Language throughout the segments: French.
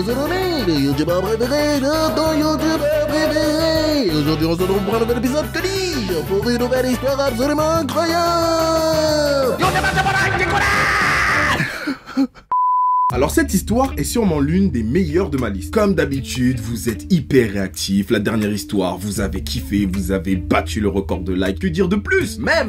c'est nommé le youtubeur préféré de ton youtubeur préféré. Aujourd'hui on se retrouve pour un nouvel épisode que dis-je, pour une nouvelle histoire absolument incroyable. Alors cette histoire est sûrement l'une des meilleures de ma liste. Comme d'habitude, vous êtes hyper réactifs. La dernière histoire, vous avez kiffé, vous avez battu le record de likes. Que dire de plus? Mais,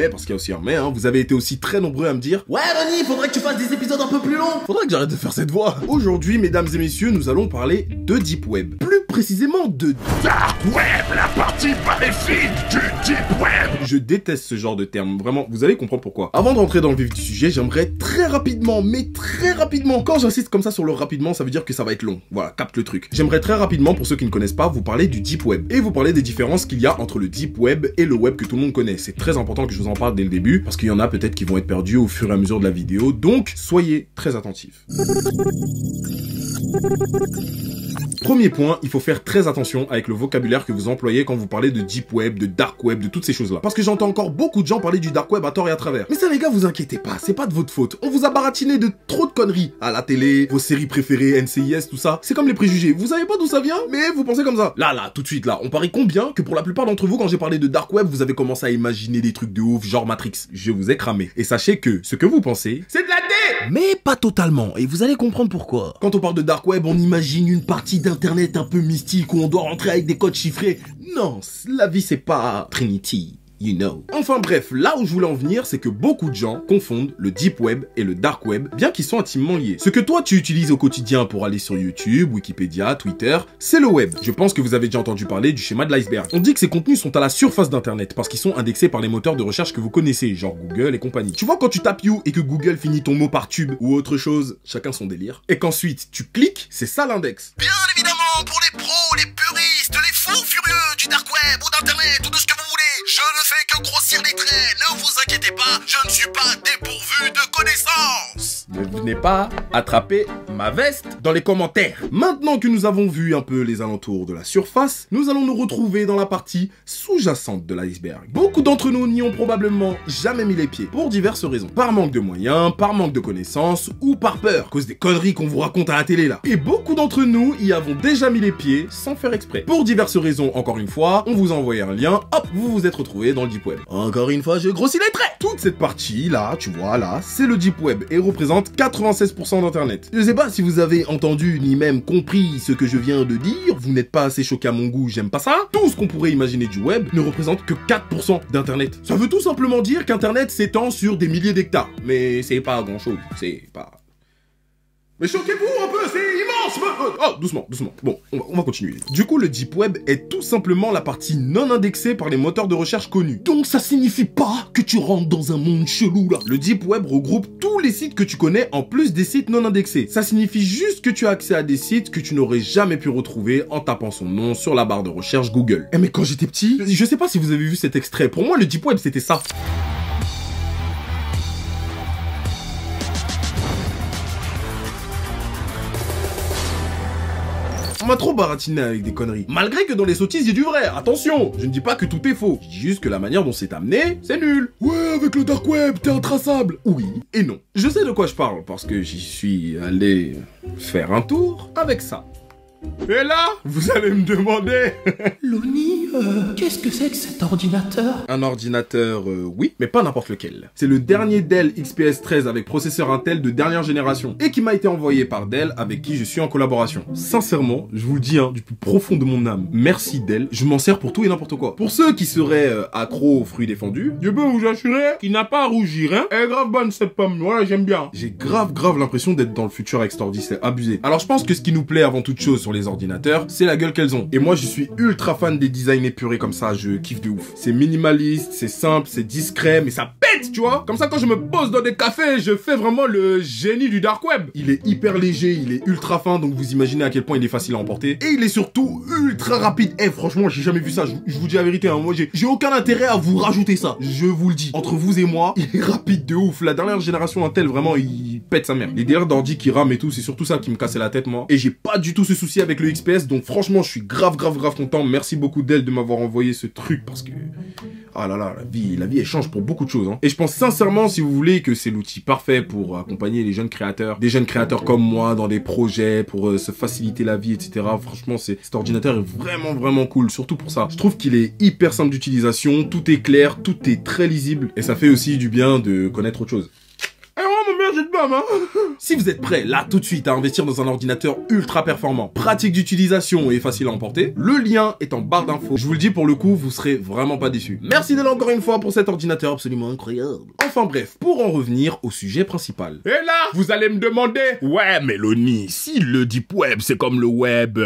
parce qu'il y a aussi un mais, hein, vous avez été aussi très nombreux à me dire: ouais Ronnie, faudrait que tu fasses des épisodes un peu plus longs. Faudrait que j'arrête de faire cette voix. Aujourd'hui, mesdames et messieurs, nous allons parler de Deep Web. Plus précisément de Dark Web, la partie maléfique du Deep Web. Je déteste ce genre de terme, vraiment, vous allez comprendre pourquoi. Avant de rentrer dans le vif du sujet, j'aimerais très rapidement, quand j'insiste comme ça sur le rapidement, ça veut dire que ça va être long. Voilà, capte le truc. J'aimerais très rapidement, pour ceux qui ne connaissent pas, vous parler du Deep Web. Et vous parler des différences qu'il y a entre le Deep Web et le web que tout le monde connaît. C'est très important que je vous en parle dès le début, parce qu'il y en a peut-être qui vont être perdus au fur et à mesure de la vidéo, donc soyez très attentifs. Premier point, il faut faire très attention avec le vocabulaire que vous employez quand vous parlez de Deep Web, de Dark Web, de toutes ces choses-là. Parce que j'entends encore beaucoup de gens parler du Dark Web à tort et à travers. Mais ça les gars, vous inquiétez pas, c'est pas de votre faute. On vous a baratiné de trop de conneries. À la télé, vos séries préférées, NCIS, tout ça. C'est comme les préjugés, vous savez pas d'où ça vient, mais vous pensez comme ça. Là, tout de suite, là, on parie combien que pour la plupart d'entre vous, quand j'ai parlé de Dark Web, vous avez commencé à imaginer des trucs de ouf, genre Matrix. Je vous ai cramé. Et sachez que ce que vous pensez, c'est de la dé. Mais pas totalement, et vous allez comprendre pourquoi. Quand on parle de Dark Web, on imagine une partie d'internet un peu mystique où on doit rentrer avec des codes chiffrés. Non, la vie c'est pas Trinity. You know. Enfin bref, là où je voulais en venir, c'est que beaucoup de gens confondent le Deep Web et le Dark Web, bien qu'ils sont intimement liés. Ce que toi tu utilises au quotidien pour aller sur YouTube, Wikipédia, Twitter, c'est le web. Je pense que vous avez déjà entendu parler du schéma de l'iceberg. On dit que ces contenus sont à la surface d'internet parce qu'ils sont indexés par les moteurs de recherche que vous connaissez, genre Google et compagnie. Tu vois quand tu tapes You et que Google finit ton mot par tube ou autre chose, chacun son délire, et qu'ensuite tu cliques, c'est ça l'index. Bien évidemment, pour les pros, les puristes, les fous furieux du Dark Web ou d'internet ou de ce que vous voulez, je ne fais que grossir les traits, ne vous inquiétez pas, je ne suis pas dépourvu de connaissances. Ne venez pas attraper ma veste dans les commentaires. Maintenant que nous avons vu un peu les alentours de la surface, nous allons nous retrouver dans la partie sous-jacente de l'iceberg. Beaucoup d'entre nous n'y ont probablement jamais mis les pieds, pour diverses raisons. Par manque de moyens, par manque de connaissances, ou par peur, à cause des conneries qu'on vous raconte à la télé là. Et beaucoup d'entre nous y avons déjà mis les pieds sans faire exprès. Pour diverses raisons, encore une fois, on vous a envoyé un lien, hop, vous vous êtes retrouvés dans le Deep Web. Encore une fois, je grossis les traits. Toute cette partie là, tu vois là, c'est le Deep Web et représente 96% d'internet. Je sais pas si vous avez entendu ni même compris ce que je viens de dire, vous n'êtes pas assez choqué à mon goût, j'aime pas ça. Tout ce qu'on pourrait imaginer du web ne représente que 4% d'internet. Ça veut tout simplement dire qu'internet s'étend sur des milliers d'hectares. Mais c'est pas grand chose, c'est pas... Mais choquez-vous un peu, c'est immense. Oh, doucement. Bon, on va continuer. Du coup, le Deep Web est tout simplement la partie non indexée par les moteurs de recherche connus. Donc ça signifie pas que tu rentres dans un monde chelou là. Le Deep Web regroupe tous les sites que tu connais en plus des sites non indexés. Ça signifie juste que tu as accès à des sites que tu n'aurais jamais pu retrouver en tapant son nom sur la barre de recherche Google. Mais quand j'étais petit, je sais pas si vous avez vu cet extrait, pour moi le Deep Web c'était ça. On m'a trop baratiné avec des conneries. Malgré que dans les sottises, il y a du vrai. Attention, je ne dis pas que tout est faux. Je dis juste que la manière dont c'est amené, c'est nul. Ouais, avec le Dark Web, t'es intraçable. Oui et non. Je sais de quoi je parle parce que j'y suis allé faire un tour avec ça. Et là, vous allez me demander... Loni, qu'est-ce que c'est que cet ordinateur? Un ordinateur, oui, mais pas n'importe lequel. C'est le dernier Dell XPS 13 avec processeur Intel de dernière génération et qui m'a été envoyé par Dell avec qui je suis en collaboration. Sincèrement, je vous le dis du plus profond de mon âme, merci Dell, je m'en sers pour tout et n'importe quoi. Pour ceux qui seraient accros aux fruits défendus, je peux vous assurer qu'il n'a pas à rougir, hein. Elle est grave bonne cette pomme, voilà, j'aime bien. J'ai grave l'impression d'être dans le futur avec cet ordi, c'est abusé. Alors je pense que ce qui nous plaît avant toute chose sur les ordinateurs, c'est la gueule qu'elles ont. Et moi, je suis ultra fan des designs épurés comme ça, je kiffe de ouf. C'est minimaliste, c'est simple, c'est discret, mais ça pète, tu vois. Comme ça, quand je me pose dans des cafés, je fais vraiment le génie du Dark Web. Il est hyper léger, il est ultra fin, donc vous imaginez à quel point il est facile à emporter. Et il est surtout ultra rapide. Franchement, j'ai jamais vu ça, je vous dis la vérité, hein. Moi, j'ai aucun intérêt à vous rajouter ça. Je vous le dis. Entre vous et moi, il est rapide de ouf. La dernière génération Intel, vraiment, il pète sa mère. Les délires d'ordi qui rament et tout, c'est surtout ça qui me cassait la tête, moi. Et j'ai pas du tout ce souci avec le XPS, donc franchement, je suis grave content. Merci beaucoup Dell de m'avoir envoyé ce truc parce que... Ah là là, la vie elle change pour beaucoup de choses. Hein. Et je pense sincèrement, si vous voulez, que c'est l'outil parfait pour accompagner les jeunes créateurs, des jeunes créateurs comme moi dans des projets, pour se faciliter la vie, etc. Franchement, cet ordinateur est vraiment cool, surtout pour ça. Je trouve qu'il est hyper simple d'utilisation, tout est clair, tout est très lisible, et ça fait aussi du bien de connaître autre chose. Si vous êtes prêts, là, tout de suite, à investir dans un ordinateur ultra performant, pratique d'utilisation et facile à emporter, le lien est en barre d'infos. Je vous le dis, pour le coup, vous serez vraiment pas déçus. Merci d'être encore une fois pour cet ordinateur absolument incroyable. Enfin bref, pour en revenir au sujet principal. Et là, vous allez me demander... Ouais, Mélanie, si le deep web, c'est comme le web,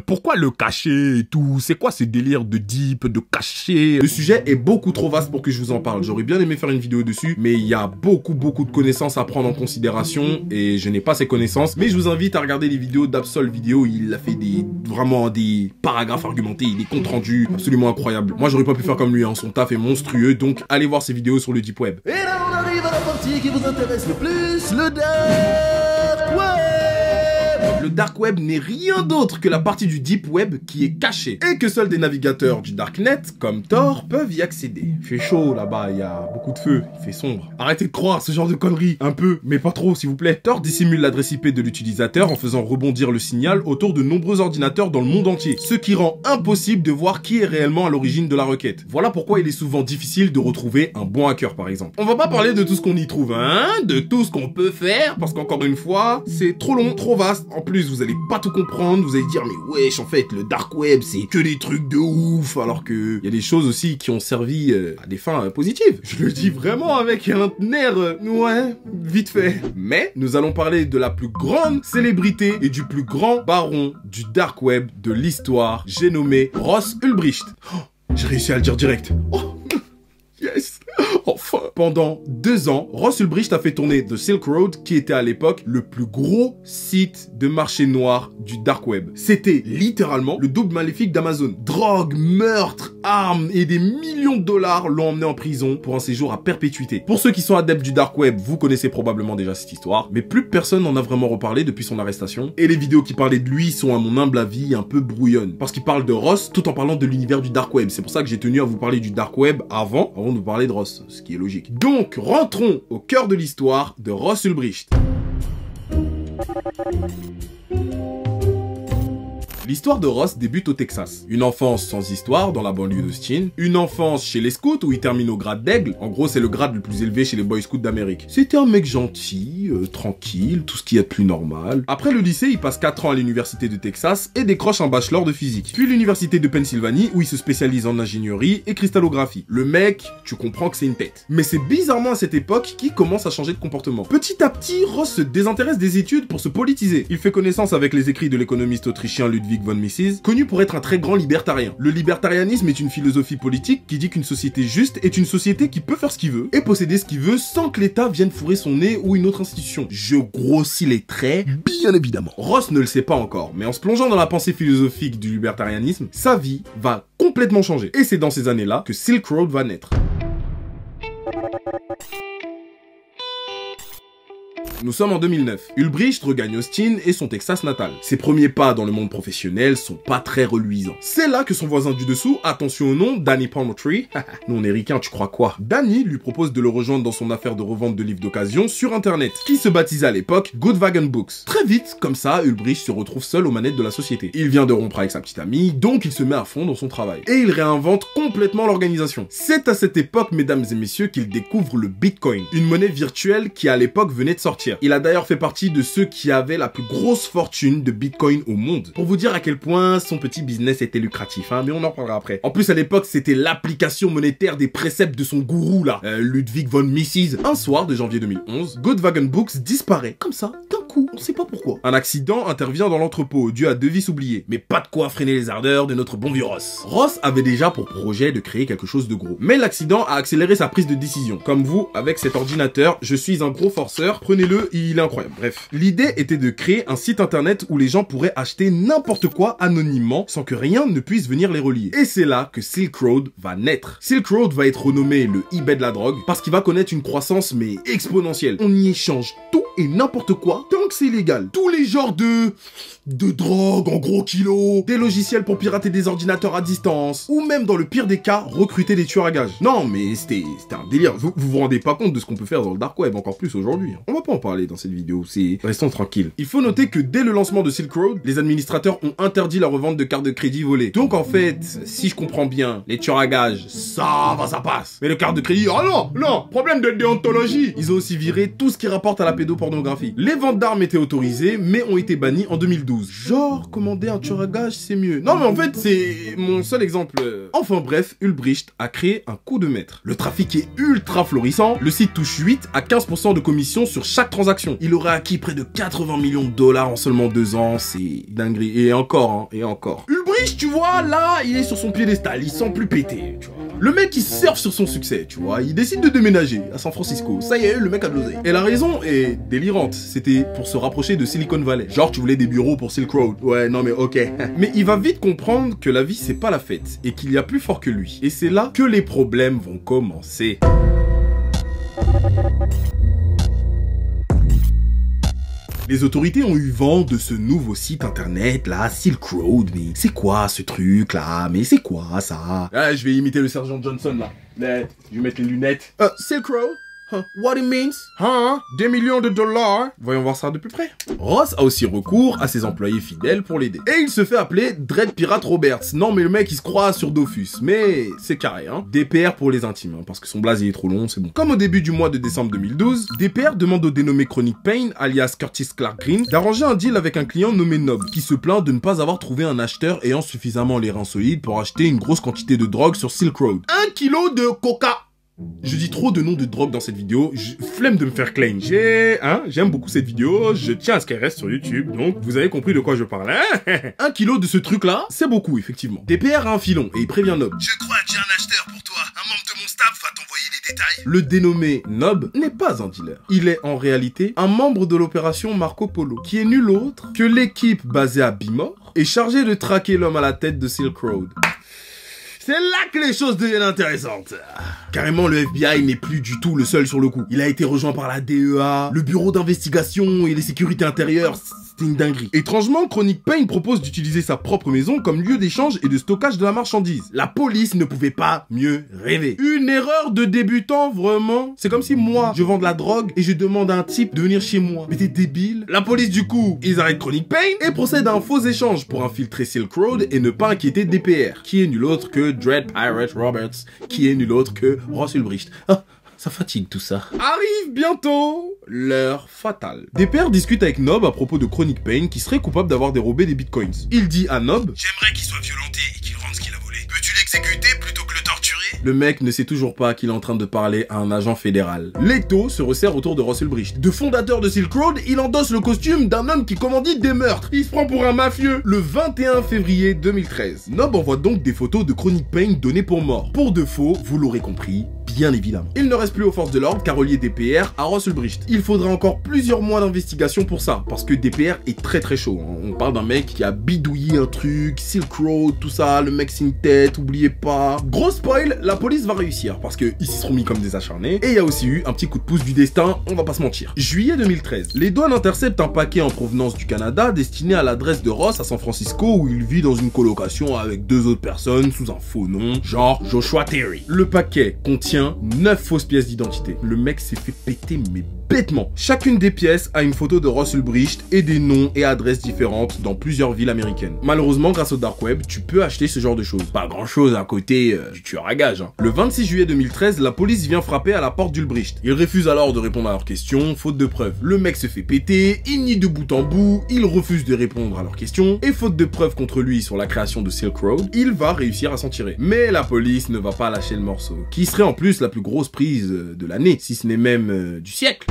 pourquoi le cacher et tout? C'est quoi ce délire de deep, de cacher? Le sujet est beaucoup trop vaste pour que je vous en parle. J'aurais bien aimé faire une vidéo dessus, mais il y a beaucoup de connaissances à prendre en considération et je n'ai pas ces connaissances, mais je vous invite à regarder les vidéos d'Absol Vidéo. Il a fait vraiment des paragraphes argumentés, des comptes rendus absolument incroyables. Moi j'aurais pas pu faire comme lui, hein. Son taf est monstrueux, donc allez voir ses vidéos sur le deep web. Et là on arrive à la partie qui vous intéresse le plus, le dark web. Le dark web n'est rien d'autre que la partie du deep web qui est cachée et que seuls des navigateurs du darknet, comme Tor, peuvent y accéder. Il fait chaud là-bas, il y a beaucoup de feu, il fait sombre. Arrêtez de croire ce genre de conneries, un peu, mais pas trop s'il vous plaît. Tor dissimule l'adresse IP de l'utilisateur en faisant rebondir le signal autour de nombreux ordinateurs dans le monde entier, ce qui rend impossible de voir qui est réellement à l'origine de la requête. Voilà pourquoi il est souvent difficile de retrouver un bon hacker par exemple. On va pas parler de tout ce qu'on y trouve, hein, de tout ce qu'on peut faire, parce qu'encore une fois, c'est trop long, trop vaste. En plus, vous allez pas tout comprendre, vous allez dire mais wesh, en fait, le dark web, c'est que des trucs de ouf, alors que il y a des choses aussi qui ont servi à des fins positives. Je le dis vraiment avec un air, ouais, vite fait. Mais nous allons parler de la plus grande célébrité et du plus grand baron du dark web de l'histoire, j'ai nommé Ross Ulbricht. Oh, j'ai réussi à le dire direct. Oh, yes. Enfin. Pendant 2 ans, Ross Ulbricht a fait tourner The Silk Road, qui était à l'époque le plus gros site de marché noir du dark web. C'était littéralement le double maléfique d'Amazon. Drogue, meurtre, armes et des millions de dollars l'ont emmené en prison pour un séjour à perpétuité. Pour ceux qui sont adeptes du dark web, vous connaissez probablement déjà cette histoire, mais plus personne n'en a vraiment reparlé depuis son arrestation. Et les vidéos qui parlaient de lui sont à mon humble avis un peu brouillonnes, parce qu'il parle de Ross tout en parlant de l'univers du dark web. C'est pour ça que j'ai tenu à vous parler du dark web avant de vous parler de Ross, ce qui est logique. Donc, rentrons au cœur de l'histoire de Ross Ulbricht. L'histoire de Ross débute au Texas. Une enfance sans histoire dans la banlieue d'Austin. Une enfance chez les scouts où il termine au grade d'aigle. En gros, c'est le grade le plus élevé chez les Boy Scouts d'Amérique. C'était un mec gentil, tranquille, tout ce qui est plus normal. Après le lycée, il passe 4 ans à l'université de Texas et décroche un bachelor de physique. Puis l'université de Pennsylvanie où il se spécialise en ingénierie et cristallographie. Le mec, tu comprends que c'est une tête. Mais c'est bizarrement à cette époque qu'il commence à changer de comportement. Petit à petit, Ross se désintéresse des études pour se politiser. Il fait connaissance avec les écrits de l'économiste autrichien Ludwig von Mises, connu pour être un très grand libertarien. Le libertarianisme est une philosophie politique qui dit qu'une société juste est une société qui peut faire ce qu'il veut et posséder ce qu'il veut sans que l'État vienne fourrer son nez ou une autre institution. Je grossis les traits, bien évidemment. Ross ne le sait pas encore, mais en se plongeant dans la pensée philosophique du libertarianisme, sa vie va complètement changer. Et c'est dans ces années-là que Silk Road va naître. Nous sommes en 2009. Ulbricht regagne Austin et son Texas natal. Ses premiers pas dans le monde professionnel sont pas très reluisants. C'est là que son voisin du dessous, attention au nom, Danny Palmtree, nous on est ricains, tu crois quoi? Danny lui propose de le rejoindre dans son affaire de revente de livres d'occasion sur internet, qui se baptisait à l'époque Good Wagon Books. Très vite, comme ça, Ulbricht se retrouve seul aux manettes de la société. Il vient de rompre avec sa petite amie, donc il se met à fond dans son travail. Et il réinvente complètement l'organisation. C'est à cette époque, mesdames et messieurs, qu'il découvre le Bitcoin, une monnaie virtuelle qui à l'époque venait de sortir. Il a d'ailleurs fait partie de ceux qui avaient la plus grosse fortune de Bitcoin au monde. Pour vous dire à quel point son petit business était lucratif, hein, mais on en reparlera après. En plus, à l'époque, c'était l'application monétaire des préceptes de son gourou, là, Ludwig von Mises. Un soir de janvier 2011, Good Wagon Books disparaît, comme ça, d'un coup, on sait pas pourquoi. Un accident intervient dans l'entrepôt, dû à 2 vis oubliées. Mais pas de quoi freiner les ardeurs de notre bon vieux Ross. Ross avait déjà pour projet de créer quelque chose de gros. Mais l'accident a accéléré sa prise de décision. Comme vous, avec cet ordinateur, je suis un gros forceur, prenez-le, il est incroyable. Bref, l'idée était de créer un site internet où les gens pourraient acheter n'importe quoi anonymement sans que rien ne puisse venir les relier. Et c'est là que Silk Road va naître. Silk Road va être renommé le eBay de la drogue parce qu'il va connaître une croissance mais exponentielle. On y échange tout et n'importe quoi tant tant que c'est illégal. Tous les genres de drogue en gros kilos, des logiciels pour pirater des ordinateurs à distance, ou même dans le pire des cas, recruter des tueurs à gages. Non, mais c'était un délire. Vous rendez pas compte de ce qu'on peut faire dans le dark web, encore plus aujourd'hui. On va pas en parler dans cette vidéo, restons tranquilles. Il faut noter que dès le lancement de Silk Road, les administrateurs ont interdit la revente de cartes de crédit volées. Donc en fait, si je comprends bien, les tueurs à gages, ça passe. Mais le carte de crédit, oh non, problème de déontologie. Ils ont aussi viré tout ce qui rapporte à la pédopornographie. Les ventes d'armes étaient autorisées, mais ont été bannies en 2012. Genre, commander un tueur à gages, c'est mieux. Non mais en fait, c'est mon seul exemple. Enfin bref, Ulbricht a créé un coup de maître. Le trafic est ultra florissant. Le site touche 8 à 15% de commission sur chaque transaction. Il aurait acquis près de 80 millions de dollars en seulement 2 ans. C'est dinguerie. Et encore, et encore. Ulbricht, tu vois, là, il est sur son piédestal. Il sent plus péter, tu vois. Le mec, il surfe sur son succès, tu vois. Il décide de déménager à San Francisco. Ça y est, le mec a de l'oseille. Et la raison est délirante. C'était pour se rapprocher de Silicon Valley. Genre, tu voulais des bureaux pour Silk Road. Ouais, non mais ok. Mais il va vite comprendre que la vie, c'est pas la fête. Et qu'il y a plus fort que lui. Et c'est là que les problèmes vont commencer. Les autorités ont eu vent de ce nouveau site internet là, Silk Road, mais c'est quoi ce truc là? Mais c'est quoi ça? Ah, je vais imiter le sergent Johnson là. Je vais mettre les lunettes. Silk Road? What it means? Des millions de dollars? Voyons voir ça de plus près. Ross a aussi recours à ses employés fidèles pour l'aider. Et il se fait appeler Dread Pirate Roberts. Non mais le mec il se croit sur Dofus. Mais c'est carré hein. DPR pour les intimes, hein, parce que son blaze il est trop long, c'est bon. Comme au début du mois de décembre 2012, DPR demande au dénommé Chronic Payne, alias Curtis Clark Green, d'arranger un deal avec un client nommé Nob, qui se plaint de ne pas avoir trouvé un acheteur ayant suffisamment les reins solides pour acheter une grosse quantité de drogue sur Silk Road. 1 kilo de coca. Je dis trop de noms de drogue dans cette vidéo, flemme de me faire claim. J'aime beaucoup cette vidéo, je tiens à ce qu'elle reste sur YouTube, donc vous avez compris de quoi je parle, hein. 1 kilo de ce truc-là, c'est beaucoup, effectivement. DPR a un filon, et il prévient Nob. Je crois que j'ai un acheteur pour toi. Un membre de mon staff va t'envoyer les détails. Le dénommé Nob n'est pas un dealer. Il est en réalité un membre de l'opération Marco Polo, qui est nul autre que l'équipe basée à Bimor et chargée de traquer l'homme à la tête de Silk Road. C'est là que les choses deviennent intéressantes. Carrément, le FBI n'est plus du tout le seul sur le coup. Il a été rejoint par la DEA, le bureau d'investigation et les sécurités intérieures. C'était une dinguerie. Étrangement, Chronic Payne propose d'utiliser sa propre maison comme lieu d'échange et de stockage de la marchandise. La police ne pouvait pas mieux rêver. Une erreur de débutant, vraiment. C'est comme si moi, je vends de la drogue et je demande à un type de venir chez moi. Mais t'es débile. La police, du coup, ils arrêtent Chronic Payne et procèdent à un faux échange pour infiltrer Silk Road et ne pas inquiéter DPR, qui est nul autre que Dread Pirate Roberts, qui est nul autre que Ross Ulbricht. Ça fatigue tout ça. Arrive bientôt l'heure fatale. DPR discute avec Nob à propos de Chronic Payne qui serait coupable d'avoir dérobé des bitcoins. Il dit à Nob: j'aimerais qu'il soit violenté et qu'il rende ce qu'il a volé. Peux-tu l'exécuter plutôt que le torturer? Le mec ne sait toujours pas qu'il est en train de parler à un agent fédéral. L'étau se resserre autour de Ross Ulbricht. De fondateur de Silk Road, il endosse le costume d'un homme qui commandite des meurtres. Il se prend pour un mafieux. Le 21 février 2013, Nob envoie donc des photos de Chronic Payne données pour mort. Pour de faux, vous l'aurez compris, bien évidemment. Il ne reste plus aux forces de l'ordre qu'à relier DPR à Ross Ulbricht. Il faudra encore plusieurs mois d'investigation pour ça, parce que DPR est très chaud. On parle d'un mec qui a bidouillé un truc, Silk Road, tout ça, le mec c'est une tête, oubliez pas. Gros spoil, la police va réussir, parce que ils s'y seront mis comme des acharnés, et il y a aussi eu un petit coup de pouce du destin, on va pas se mentir. Juillet 2013, les douanes interceptent un paquet en provenance du Canada destiné à l'adresse de Ross à San Francisco, où il vit dans une colocation avec 2 autres personnes sous un faux nom, genre Joshua Terry. Le paquet contient 9 fausses pièces d'identité. Le mec s'est fait péter mais bêtement. Chacune des pièces a une photo de Ross Ulbricht et des noms et adresses différentes dans plusieurs villes américaines. Malheureusement, grâce au dark web, tu peux acheter ce genre de choses. Pas grand chose à côté du tueur à gages. Le 26 juillet 2013, la police vient frapper à la porte d'Ulbricht. Il refuse alors de répondre à leurs questions, faute de preuves. Le mec se fait péter, il nie de bout en bout, il refuse de répondre à leurs questions, et faute de preuves contre lui sur la création de Silk Road, il va réussir à s'en tirer. Mais la police ne va pas lâcher le morceau, qui serait en plus la plus grosse prise de l'année, si ce n'est même du siècle.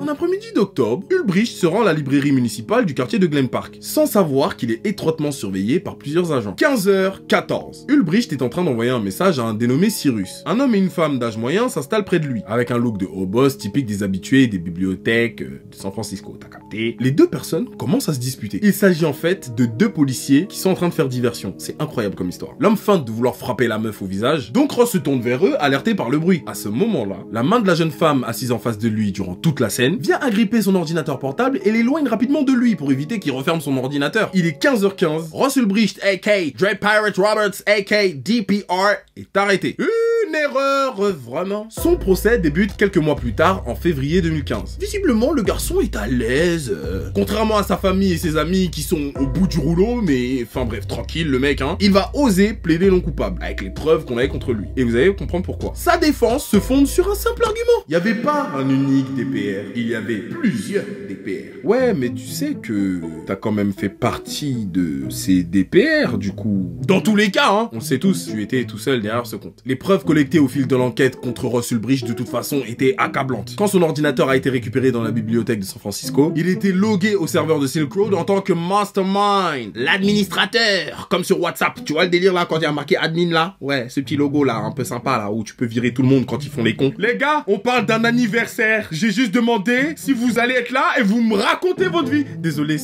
après-midi d'octobre, Ulbricht se rend à la librairie municipale du quartier de Glen Park, sans savoir qu'il est étroitement surveillé par plusieurs agents. 15h14. Ulbricht est en train d'envoyer un message à un dénommé Cyrus. Un homme et une femme d'âge moyen s'installent près de lui, avec un look de haut boss typique des habitués des bibliothèques de San Francisco, t'as capté. Les deux personnes commencent à se disputer. Il s'agit en fait de deux policiers qui sont en train de faire diversion. C'est incroyable comme histoire. L'homme feinte de vouloir frapper la meuf au visage, donc Ross se tourne vers eux, alerté par le bruit. À ce moment-là, la main de la jeune femme assise en face de lui durant toute la scène vient agripper son ordinateur portable et l'éloigne rapidement de lui pour éviter qu'il referme son ordinateur. Il est 15h15, Ross Ulbricht, a.k.a. Dre Pirate Roberts, a.k.a. DPR, est arrêté. Une erreur, vraiment. Son procès débute quelques mois plus tard, en février 2015. Visiblement, le garçon est à l'aise. Contrairement à sa famille et ses amis qui sont au bout du rouleau, mais enfin bref, tranquille, le mec, hein. Il va oser plaider non coupable, avec les preuves qu'on avait contre lui. Et vous allez comprendre pourquoi. Sa défense se fonde sur un simple argument. Il n'y avait pas un unique DPR, il y avait plusieurs DPR. Ouais, mais tu sais que t'as quand même fait partie de ces DPR, du coup. Dans tous les cas, hein, on le sait tous, tu étais tout seul derrière ce compte. Les preuves collectées au fil de l'enquête contre Ross Ulbricht, de toute façon, étaient accablantes. Quand son ordinateur a été récupéré dans la bibliothèque de San Francisco, il était logué au serveur de Silk Road en tant que mastermind, l'administrateur, comme sur WhatsApp. Tu vois le délire là, quand il y a marqué admin là? Ouais, ce petit logo là, un peu sympa là, où tu peux virer tout le monde quand ils font les cons. Les gars, on parle d'un anniversaire. J'ai juste demandé si vous allez être là et vous me racontez votre vie. Désolé,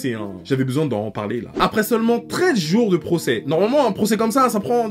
j'avais besoin d'en parler là. Après seulement 13 jours de procès. Normalement, un procès comme ça prend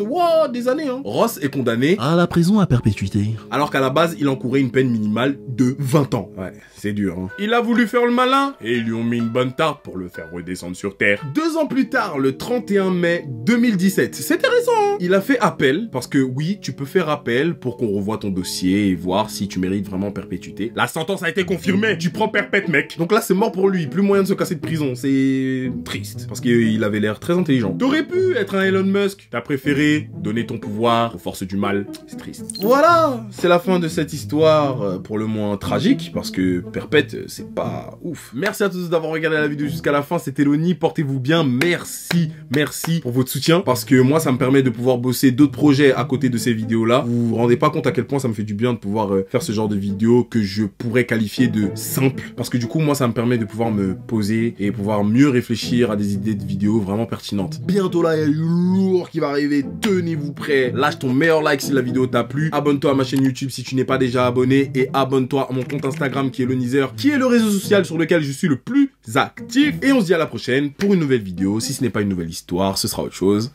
des années, hein. Ross est condamné à la prison à perpétuité. alors qu'à la base, il encourait une peine minimale de 20 ans. Ouais, c'est dur, hein. Il a voulu faire le malin et ils lui ont mis une bonne tarte pour le faire redescendre sur terre. 2 ans plus tard, le 31 mai 2017, c'est intéressant, hein. Il a fait appel parce que oui, tu peux faire appel pour qu'on revoie ton dossier et voir si tu mérites vraiment perpétuité. La sentence a été confirmée, tu prends perpète, mec. Donc là, c'est mort pour lui, plus moyen de se casser de prison. C'est triste parce qu'il avait l'air très intelligent. T'aurais pu être un Elon Musk, t'as préféré donner ton pouvoir aux forces du mal. C'est triste. Voilà, c'est la fin de cette histoire pour le moins tragique parce que perpète, c'est pas ouf. Merci à tous d'avoir regardé la vidéo jusqu'à la fin. C'était Loni, portez-vous bien. Merci pour votre soutien parce que moi, ça me permet de pouvoir bosser d'autres projets à côté de ces vidéos-là. Vous vous rendez pas compte à quel point ça me fait du bien de pouvoir faire ce genre de vidéos que je pourrais qualifier de simple parce que du coup, moi, ça me permet de pouvoir me poser et pouvoir mieux réfléchir à des idées de vidéos vraiment pertinentes. Bientôt là, il y a du lourd qui va arriver. Tenez-vous prêts. Lâche ton meilleur like si la vidéo t'a plu. Abonne-toi à ma chaîne YouTube si tu n'es pas déjà abonné et abonne-toi à mon compte Instagram qui est Lonizer, qui est le réseau social sur lequel je suis le plus actif. Et on se dit à la prochaine pour une nouvelle vidéo. Si ce n'est pas une nouvelle histoire, ce sera autre chose.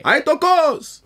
Allez, ton cause!